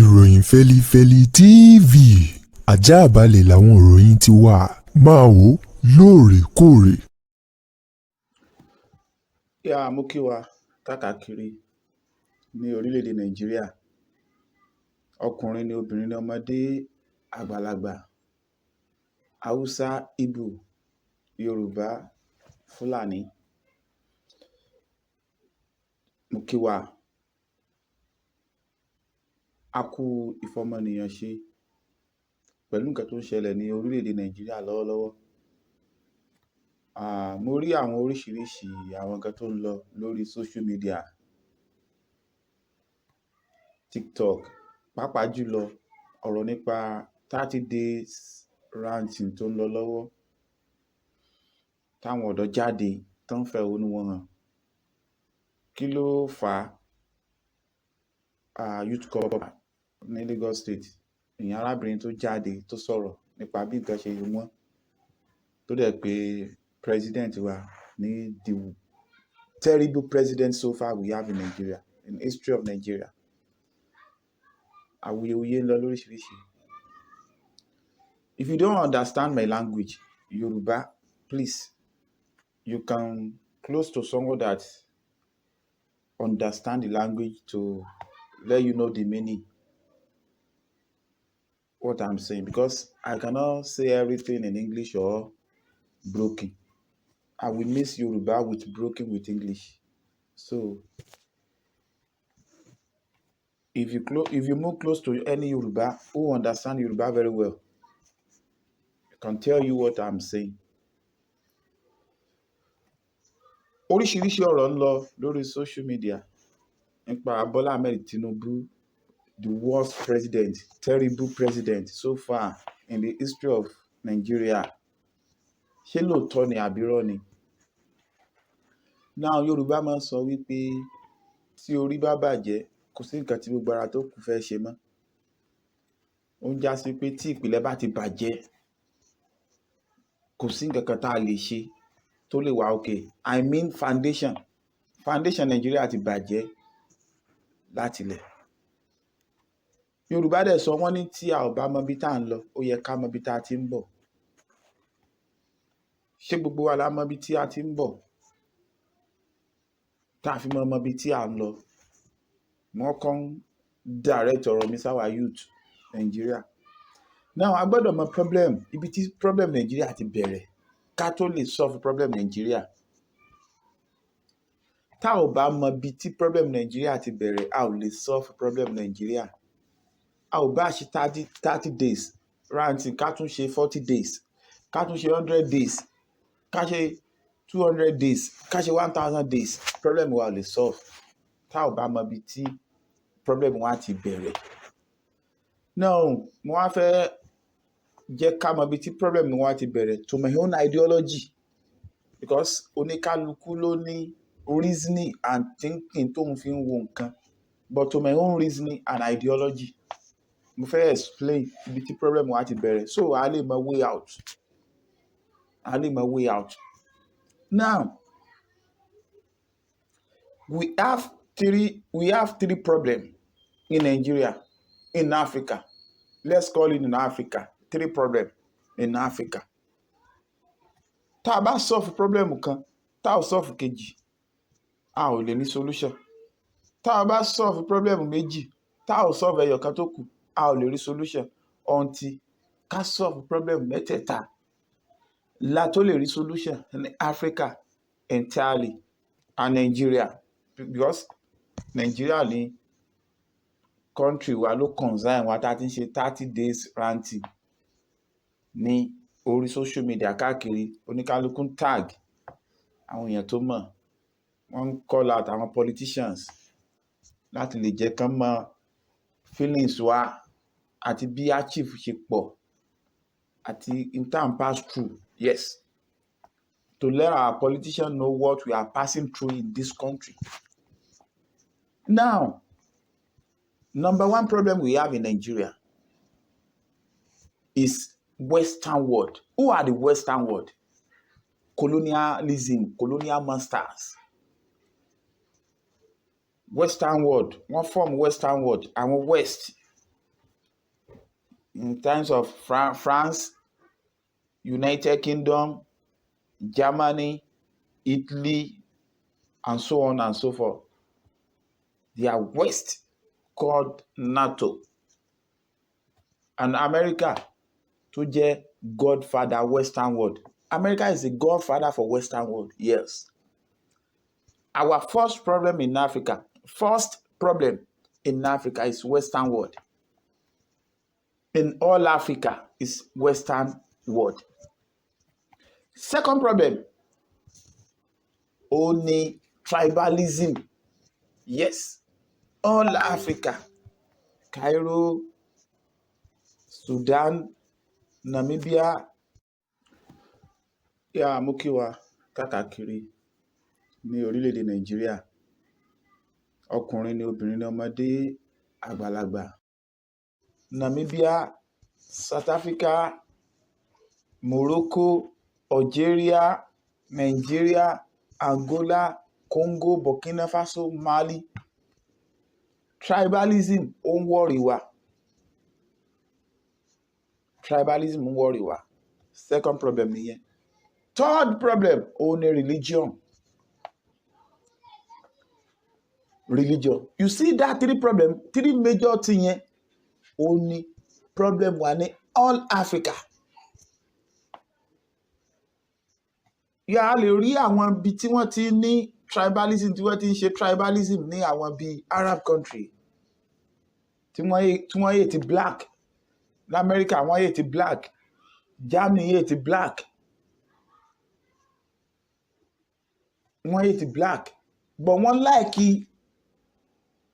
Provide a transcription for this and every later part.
ìròyìn Feli-feli TV àjààbálẹ̀ làwọn ìròyìn ti wà máa wò lóòrèkóòrè. Mo kí wa káàkiri ní orílẹ̀-èdè Nàìjíríà, ọkùnrin ni, obìnrin ni, ọmọdé, àgbàlagbà, Haúsá, Ìgbò, Yorùbá, Fúlàní. Mo kí wa, a kú ìfọmọnìyàn ṣe pẹ̀lú nǹkan tó ń ṣẹlẹ̀ ní orílẹ̀-èdè Nàìjíríà lọ́wọ́lọ́wọ́. Mo rí àwọn oríṣiríṣi àwọn nǹkan tó ń lọ lórí social media, TikTok, pàápàá jùlọ ọ̀rọ̀ nípa 30 days ranting tó ń lọ lọ́wọ́, táwọn ọ̀dọ́ jáde tó ń fẹ̀hónú wọn hàn. Kí ló fà á? Youth corps ní Lagos State, ìyẹn arábìnrin tó jáde tó sọ̀rọ̀ nípa bí nǹkan ṣe wọ́n, tó dẹ̀ pé president wa ní the terrible president so far we have in Nigeria, in history of Nigeria. Awuyewuye ń lọ lóríṣiríṣi. If you don't understand my language, Yoruba, please, you can close to someone that understand the language to let you know the meaning what I'm saying, because I cannot say everything in English or broken. I will mix Yoruba with broken with English. So if you move close to any Yoruba who understand Yoruba very well, I can tell you what I'm saying. Oríṣiríṣi ọ̀rọ̀ ń lọ lórí social media nípa Bọ́lá Ahmed Tinubu, the worst president, terrible president so far in the history of Nigeria. Ṣé lóòótọ́ ni àbírọ́ ni? Now Yorùbá máa ń sọ wípé tí orí bá bàjẹ́ kò sí nǹkan tí gbogbo ara tó kù fẹ́ ṣe mọ́. Ó ń já sí pé tí ìpìlẹ̀ bá ti bàjẹ́ kò sí nǹkan kan tá a lè ṣe tó lè wà okay. I mean foundation Nigeria ti bàjẹ́ láti ilẹ̀. Yorùbá dẹ̀ sọ wọ́n ní tí a ò bá mọ ibi tá à ń lọ ó yẹ ká mọ ibi tá a ti ń bọ̀. Ṣé gbogbo wa la mọ ibi tí a ti ń bọ̀ tá a fi mọ ibi tí à ń lọ? Wọ́n kàn direct ọ̀rọ̀ mi sáwà youth Nigeria. Now a gbọ́dọ̀ mọ problem, ibi tí problem Nigeria ti bẹ̀rẹ̀ ká tó lè solve problem Nigeria. Tá ò bá mọ ibi tí problem Nigeria ti bẹ̀rẹ̀, a ò lè solve problem Nigeria. A ò bá ṣe 30 days ranting, ká tún ṣe 40 days, ká tún ṣe 100 days, ká ṣe 200 days, ká ṣe 1000 days, problem wa ò lè solve tá ò bá mọ ibi tí problem wa ti bẹ̀rẹ̀. Now mo wá fẹ́ jẹ́ ká mọ ibi tí problem wa ti bẹ̀rẹ̀ to my own ideology, because oníkálukú ló ní reasoning and thinking tóun fi ń wo nǹkan, but to my own reasoning and ideology mo fẹ́ explain ibi tí problem wa ti bẹ̀rẹ̀ so a lè mọ way out. Now we have three problems in Nigeria, in Africa. Let's call it in Africa. 3 problems in Africa. Tá a bá solve problem kan, tá ò solve kejì, a ò lè ní solution. Tá a bá solve problem méjì, tá ò solve ẹyọ kan tó kù, a ò lè rí solution. Until ká solve problem mẹ́tẹ̀ẹ̀ta la tó lè rí solution in Africa entirely and Nigeria, because Nigeria ni country wa ló concern wa tá a ti ń ṣe 30 days ranting ní orí social media káàkiri. Oníkálukú ń tag àwọn èèyàn tó mọ̀, wọ́n ń call out àwọn politicians láti lè jẹ́ kán mọ feelings wa àti bí achieve ṣe pọ̀ àti in time pass through. Yes, to let our politicians know what we are passing through in this country. Now, number one problem we have in Nigeria is Western world. Who are the Western world? Colonialism, colonial masters. Western world, wọ́n form Western world, àwọn West in terms of France, United Kingdom, Germany, Italy, and so on and so forth. They are West called NATO. And America tó jẹ́ godfather Western world. America is the godfather for Western world, yes. Our first problem in Africa is Western world. In all Africa is Western world. Second problem, only tribalism. Yes, all Africa, Cairo, Sudan, Namibia, mo kí wa káàkiri ní orílẹ̀-èdè Nàìjíríà. Ọkùnrin ni, obìnrin ni, ọmọdé, àgbàlagbà. Namibia, South Africa, Morocco, Algeria, Nigeria, Angola, Congo, Burkina Faso, Mali. Tribalism ó ń worry wa. Tribalism ń worry wa. Second problem nìyẹn. Third problem ó ní religion. Religion. You see that three major thing yẹn ó ní problem wà ní all Africa. Yà á lè rí àwọn ibi tí wọ́n ti ní tribalism, tí wọ́n ti ń ṣe tribalism ní àwọn bíi Arab country tí wọ́n yé ti black. L'America wọ́n yé ti black. Germany yé ti black. Wọ́n yé ti black. But wọ́n like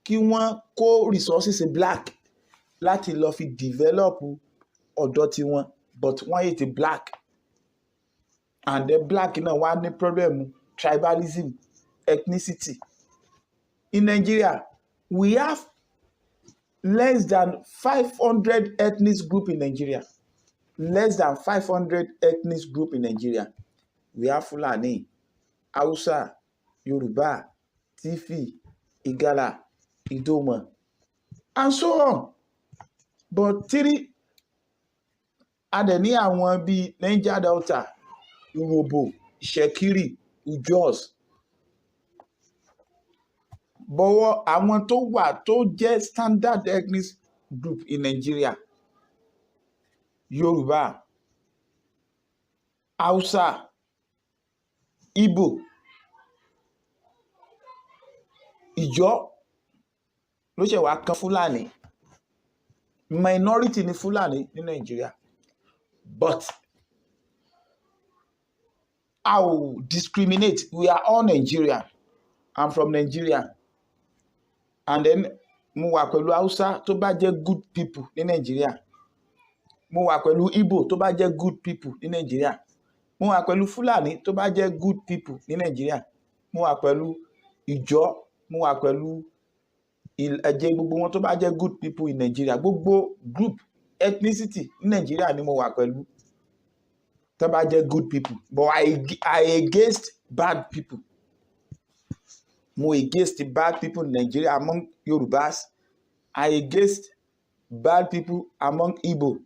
kí wọ́n kó resources black láti lọ fi develop ọ̀dọ̀ tiwọn, but wọ́n yé ti black. And the black náà wá ní problem tribalism, ethnicity. In Nigeria, we have less than 500 ethnic group in Nigeria. Less than 500 ethnic group in Nigeria. We have Fulani, Hausa, Yoruba, Tifi, Igala, Idoma, and so on. But three adẹ̀ní àwọn bíi Niger Delta, Urhobo, Ìṣẹ̀kírì, Ujos. Bọ̀wọ̀ àwọn tó wà tó jẹ́ standard ethnic group in Nigeria: Yorùbá, Hausa, Igbo, Ìjọ ló ṣe wá kan Fúlàní. Minority ni Fúlàní ní Nigeria. But I will discriminate. We are all Nigerian. I'm from Nigeria. And then mo wà pẹ̀lú Hausa tó bá jẹ́ good people ní Nigeria. Mo wà pẹ̀lú Igbo tó bá jẹ́ good people ní Nigeria. Mo wà pẹ̀lú Fúlàní tó bá jẹ́ good people ní Nigeria. Mo wà pẹ̀lú Ìjọ, mo wà pẹ̀lú Ẹ̀jẹ̀, gbogbo wọn tó bá jẹ́ good people in Nigeria. Gbogbo group ethnicity ní Nigeria ni mo wà pẹ̀lú tó bá jẹ́ good people. But I against bad people. Mo against the bad people in Nigeria among Yorubas. I against bad people among Igbo,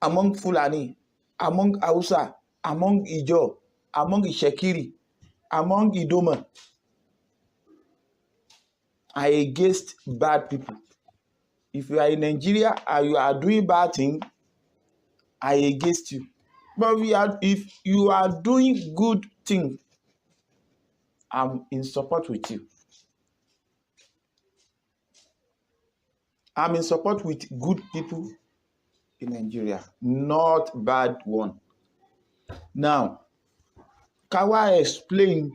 among Fulani, among Hausa, among Ijo, among Ìṣẹ̀kírì, among Idoma. I against bad people. If you are in Nigeria and you are doing bad thing, I against you. But if you are doing good thing, I'm in support with you. I'm in support with good people in Nigeria, not bad one. Now, ká wá explain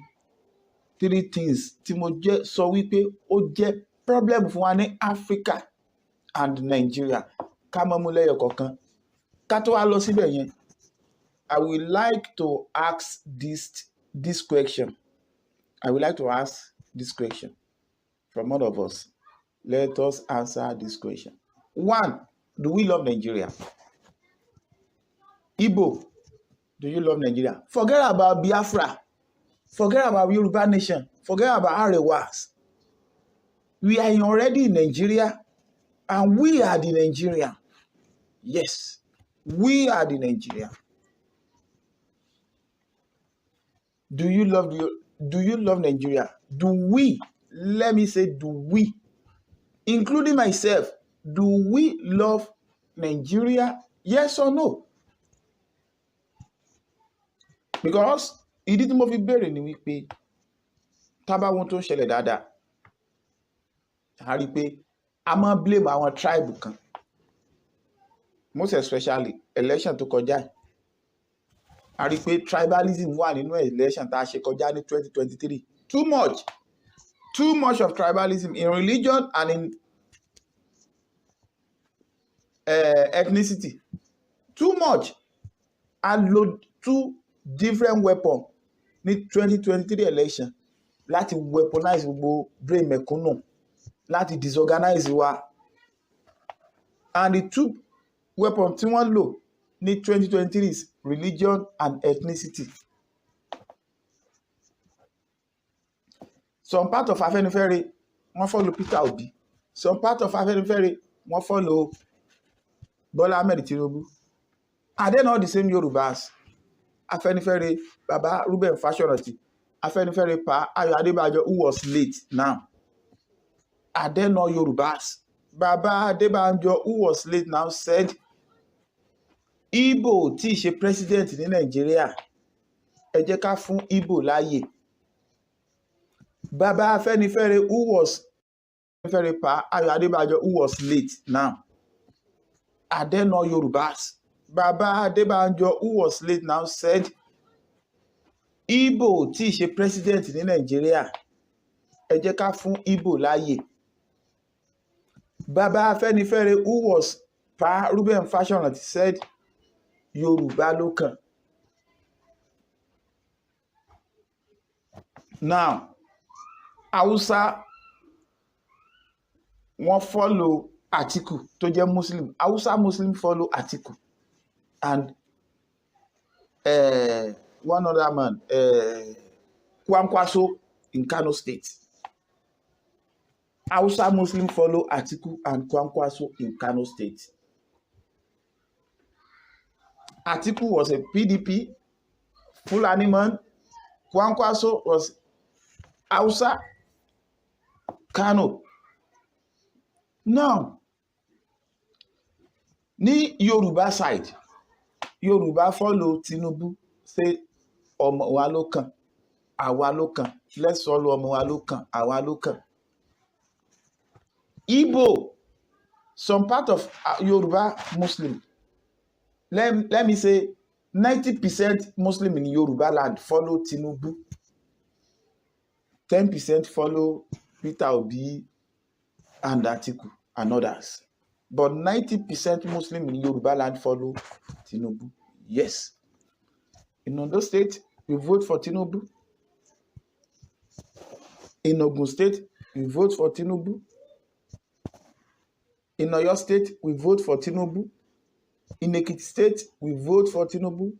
three things tí mo jẹ́ sọ wípé ó jẹ́ problem fún wa ní Africa and Nigeria. Ká mọ́ mú lẹ́yọ kọ̀ọ̀kan. Ká tó wá lọ síbẹ̀ yẹn, I would like to ask this question. I would like to ask this question from all of us. Let us answer this question. One, do we love Nigeria? Igbo, do you love Nigeria? Forget about Biafra. Forget about Yoruba nation. Forget about Arewas. We are already in Nigeria, and we are the Nigeria. Yes, we are the Nigeria. Do you love Nigeria? Do we? Let me say, do we? Including myself, do we love Nigeria? Yes or no? Because ìdí tí mo fi béèrè ni wípé tábà wọn tó ń ṣẹlẹ̀ dáadáa, a rí i pé a máa blame àwọn tribe kan, most especially election tó kọjá. A rí i pé tribalism wà nínú election tá a ṣe kọjá ní 2023. Too much of tribalism in religion and in ethnicity. Too much. And load two different weapons ní 2023 election láti weaponize gbogbo brain mẹ̀kúnnù, láti disorganize wa. And the two weapons tí wọ́n lò ní 2023 is religion and ethnicity. Some part of Afenifere wọ́n follow Peter Obi. Some part of Afenifere wọ́n follow Bola Ahmed Tinubu. Are they not the same Yorubas? Afenifere, Baba Ruben Fashionati, Afenifere Pa Ayo Adebayo, who was late now. Are they not Yorubas? Baba Adebayo, who was late now, said Igbo tí ṣe president ní Nigeria, ẹ jẹ́ ká fún Igbo láàyè. Baba Afenifere, who was Afenifere Pa Ayo Adebayo, who was late now. Are they not Yorubas? Baba Adebanjo, who was late now, said Igbo tí ṣe president ní Nigeria, ẹ jẹ́ ká fún Igbo láàyè. Baba Afenifere, who was Pa Ruben Fashionati, said Yoruba ló kàn. Now, Hausa wọ́n follow Atiku tó jẹ́ Muslim. Hausa Muslim follow Atiku. And one other man, Kwankwaso in Kano State. Hausa Muslim follow Atiku and Kwankwaso in Kano State. Atiku was a PDP, Fulani man. Kwankwaso was Hausa, Kano. Now, ní Yoruba side, Yoruba follow Tinubu, say ọmọ wa ló kàn, àwa ló kàn. Let's follow ọmọ wa ló kàn, àwa ló kàn. Igbo, some part of Yoruba Muslim, let me say 90% Muslim in Yoruba land follow Tinubu. 10% follow Peter Obi and Atiku and others. But 90% Muslim in Yoruba land follow Tinubu. Yes. In Ondo State, we vote for Tinubu. In Ogun State, we vote for Tinubu. In Oyo State, we vote for Tinubu. In Ekiti State, we vote for Tinubu.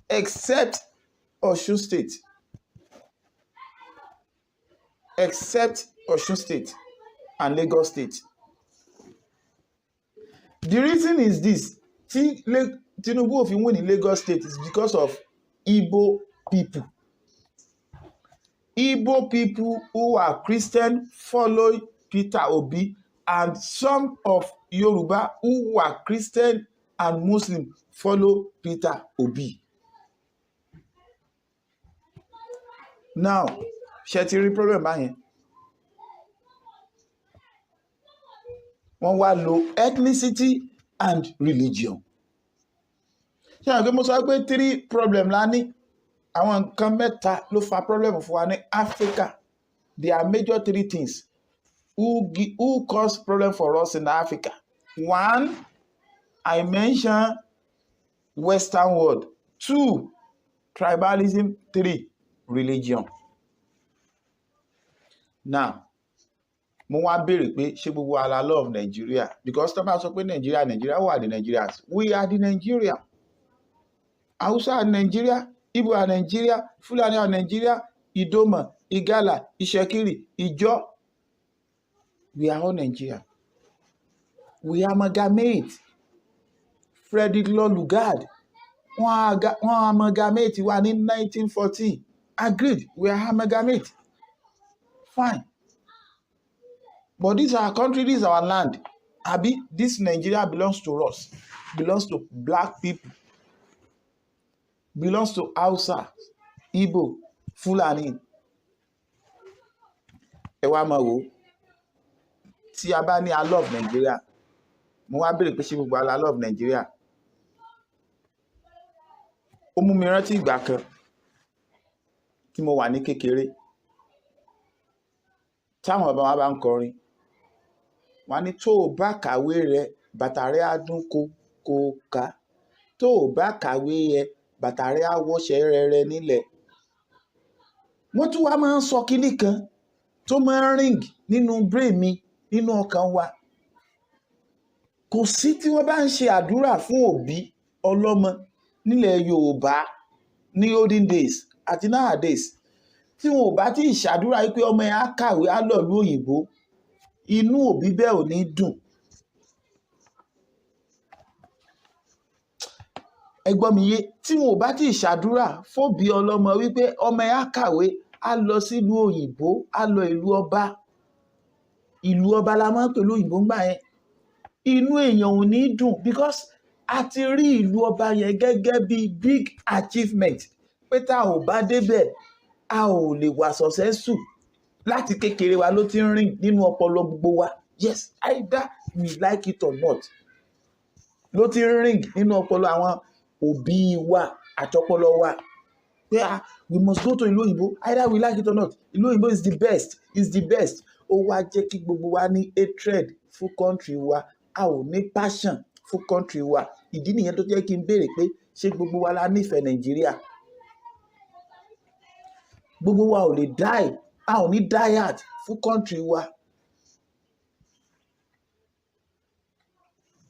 Except Osun State. Except Osun State and Lagos State. The reason is this: Tinubu of win in Lagos State is because of Igbo people. Igbo people who are Christian follow Peter Obi, and some of Yoruba who are Christian and Muslim follow Peter Obi. Now, ṣé ti rí problem báyẹn? Wọ́n wá lo ethnicity and religion. Ṣé àwọn mo sọ pé 3 problem la ní? Àwọn nǹkan mẹ́ta ló fa problem fún wa ní Africa. There are major 3 things who cause problem for us in Africa. 1, I mentioned Western world. 2, tribalism. 3, religion. Now, mo wá béèrè pé ṣé gbogbo wa la love Nigeria? Because tó bá sọ pé Nigeria wà the Nigerians. We are the Nigeria. Hausa are Nigeria, Igbo are Nigeria, Fulani are Nigeria, Idoma, Igala, Ishekiri, Ijo. We are all Nigeria. We amalgamate. Frederick Law Lugard, wọ́n amalgamate wa ní 1914. Agreed, we are amalgamate. Fine. But this is our country, this is our land. Abi, this Nigeria belongs to us, belongs to black people, belongs to Hausa, Igbo, Fulani. Ẹ wá máa wò, tí a bá ní I love Nigeria, mo wá béèrè pé ṣé gbogbo I love Nigeria. Ó mú mi rántí ìgbà kan tí mo wà ní kékeré. Táwọn bàbá wa bá ń kọrin, wọ́n ní tó o bá kàwé rẹ bàtà rẹ á dún kókóká, tó o bá kàwé yẹ bàtà rẹ á wọṣẹ rẹrẹ nílẹ̀. Wọ́n tún wá máa ń sọ kinní kan tó máa ń ring nínú brain mi, nínú ọkàn wa. Kò sí tí wọ́n bá ń ṣe àdúrà fún òbí ọlọ́mọ nílẹ̀ Yorùbá ní olden days àti nowadays, tí wọn ò bá tí ì ṣàdúrà wípé ọmọ ẹ̀ á kàwé á lọ ìlú òyìnbó, inú òbí bẹ́ẹ̀ ò ní dùn. Ẹ gbọ́ mi yé, tí wọn ò bá tí ì ṣàdúrà fóbi ọlọ́mọ wípé ọmọ ẹ̀ á kàwé á lọ sílùú òyìnbó, á lọ ìlú ọba. Ìlú ọba la máa ń pè lóyìnbó ńgbà yẹn. Inú èèyàn ò ní dùn because a ti rí ìlú ọba yẹn gẹ́gẹ́ bí big achievement pé tá ò bá débẹ̀ a ò lè wà successful. Láti kékeré wa ló ti ń rìn nínú ọpọlọ gbogbo wa. Yes, either we like it or not. Ló ti ń rìn nínú ọpọlọ àwọn òbí wa àtọpọlọ wa. Pé we must go to ìlú òyìnbó, either we like it or not. Ìlú òyìnbó is the best, is the best. Ó wá jẹ́ kí gbogbo wa ní hatred fún country wa. A ò ní passion fún country wa. Ìdí nìyẹn tó jẹ́ kí n béèrè pé ṣé gbogbo wa la nífẹ̀ẹ́ Nàìjíríà? Gbogbo wa ò lè die, a ò ní die hard fún country wa.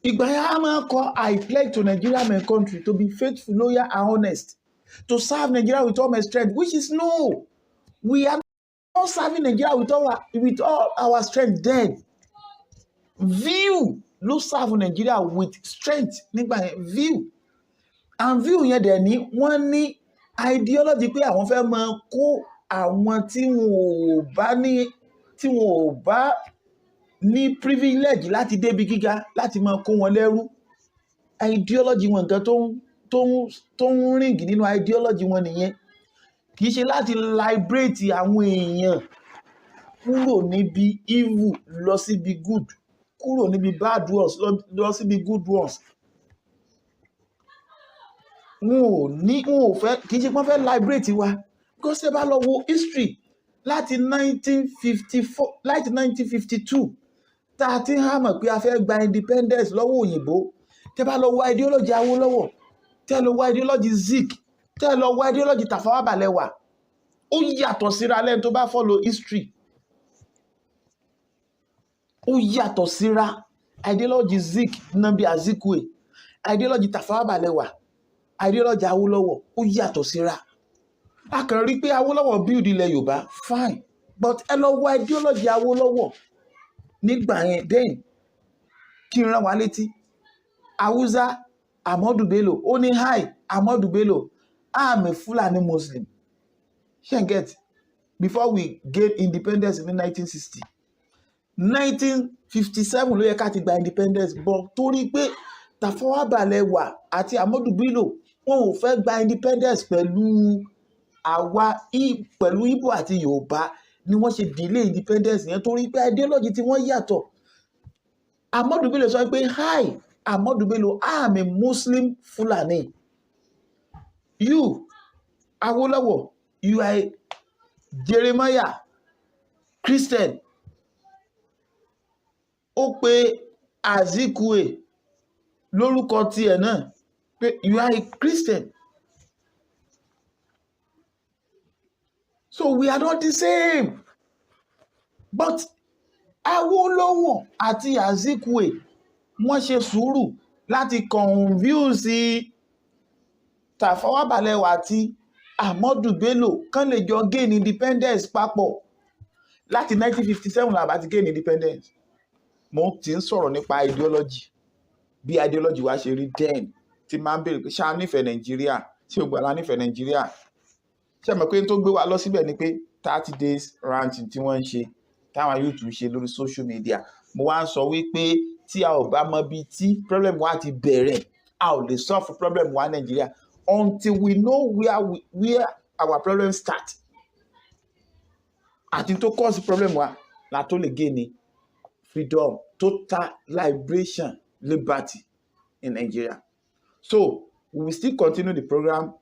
Ìgbà yẹn a máa ń kọ I pledge to Nigeria my country to be faithful, loyal and honest, to serve Nigeria with all my strength, which is no. We are not serving Nigeria with all our strength then. View ló serve Nigeria with strength nígbà yẹn, view. And view yẹn dẹ̀ ní wọ́n ní ideology pé àwọn fẹ́ máa kó àwọn tí wọn ò bá ní privilege láti débi gíga láti máa kó wọn lẹ́rú. Ideology wọn nǹkan tó ń ring nínú ideology wọn nìyẹn. Kì í ṣe láti liberate àwọn èèyàn kúrò níbi evil lọ síbi good, kúrò níbi bad ones lọ síbi good ones. Wọn ò fẹ́, kì í ṣe pé wọ́n fẹ́ liberate wa. Because ẹ bá lọ wo history láti 1952 tá a ti ń hàmọ̀ pé a fẹ́ gba independence lọ́wọ́ òyìnbó. Tẹ́ bá lọ wo ideology Awólọ́wọ̀, tẹ́ lọ wo ideology Zik, tẹ́ lọ wo ideology Tafawa Balewa. Ó yàtọ̀ síra lẹ́nu tó bá follow history. Ó yàtọ̀ síra. Ideology Zik, Nnamdi Azikiwe, ideology Tafawa Balewa, ideology Awólọ́wọ̀, ó yàtọ̀ síra. A kàn rí pé Awólọ́wọ̀ build ilẹ̀ Yorùbá, fine, but ẹ lọ wo ideology Awólọ́wọ̀ nígbà yẹn then. Kí n rán wa létí, Hausa Ahmadu Bello, ó ní hi Ahmadu Bello, I'm a Fulani Muslim. You get, before we gain independence in 1960. 1957 ló yẹ ká ti gba independence, but torí pé Tafawa Balewa àti Ahmadu Bello wọn ò fẹ́ gba independence pẹ̀lú Igbo àti Yorùbá ni wọ́n ṣe delay independence yẹn, torí pé ideology tí wọ́n yàtọ̀. Ahmadu Bello sọ pé hi Ahmadu Bello, I am a Muslim Fulani. You Awolowo, you are a Jeremiah Christian. Ó pe Azikiwe lórúkọ tiẹ̀ náà pé you are a Christian. So we are not the same. But Awolowo àti Azikiwe wọ́n ṣe sùúrù láti convince Tafawa Balewa àti Ahmadu Bello kán lè jọ gain independence papọ̀. Láti 1957 la bá ti gain independence. mo ti ń sọ̀rọ̀ nípa ideology, bí ideology wa ṣe rí then, tí máa ń béèrè pé ṣá nífẹ̀ẹ́ Nàìjíríà, ṣé gbogbo àlá nífẹ̀ẹ́ Nàìjíríà. Ṣé mọ̀ pé tó gbé wa lọ síbẹ̀ ni pé 30 days rant tí wọ́n ń ṣe, táwọn youth ń ṣe lórí social media. Mo wá ń sọ wípé tí a ò bá mọ bí tí problem wa ti bẹ̀rẹ̀, a ò lè solve problem wa Nàìjíríà until we know where our problem start. Àti tó cause problem wa la tó lè gain ni freedom, total liberation, liberty in Nigeria. So we will still continue the program.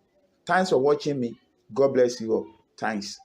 Thanks for watching me. God bless you all. Thanks.